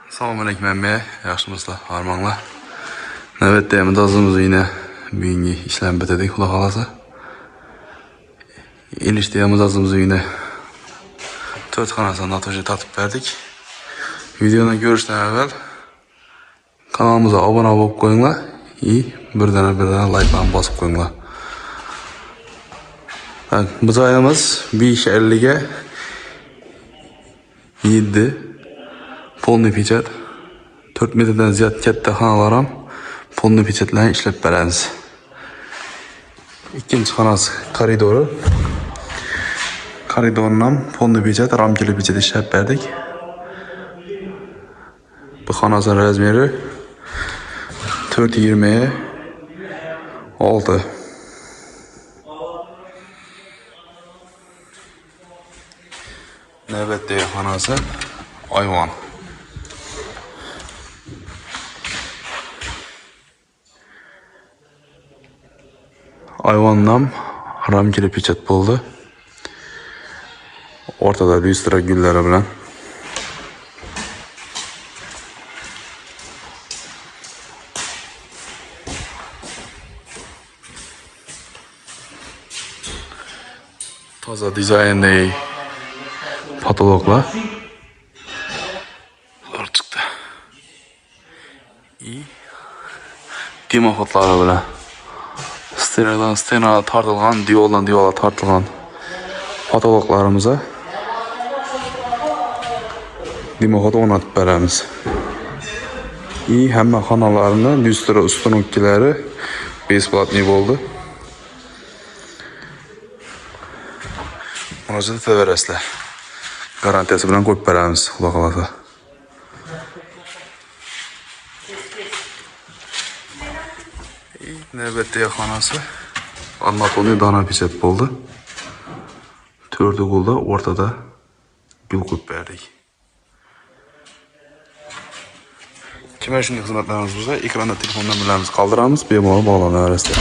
Assalamualaikum emme, yaxshimizlar, armonglar. Navbatda ham dazimiz yine bugungi ishlarni bitirdik, xudo xolasa. Elishda ham dazimiz yine 4 xonasini noto'g'ri tartib berdik. Videoni ko'rishdan avval kanalimizga obuna bo'lib qo'yinglar va birdan like'larni bosib qo'yinglar. Biz ayamiz 5.50 ga 7 polni pechat 4 metrdan ziyod katta xonalar ham polni pechatlarni ishlab beramiz. Ikkinchi xonasi koridori. Koridorni ham polni pechat, ramkali pechat ishlab berdik. Bu xonasining razmeri 4.26. Navbatdagi xonasi ayvon. Ayvondan ramkali pechat bo'ldi. O'rtada lyustra gullari bilan. Toza dizayndagi patologlar. Zor chiqdi. Dimoxotlari bilan. Stenadan tortilgan, diyordan tortilgan patologlarimizni dimoxot o'rnatib beramiz. Hamma xonalarni lyustra ustunukkilari besplatniy bo'ldi. Murojaat etaverasizlar. Garantiyasi bilan qo'yib beramiz, xudo xolasa. Navbatdagi xonasi armatonni dona pechat bo'ldi. 4 gulda o'rtada gul qo'yib berdik. Kimga shunday xizmatlarimiz bo'lsa, ekranda telefondan bilamiz, qoldiramiz, bemalol bog'lanaverasizlar.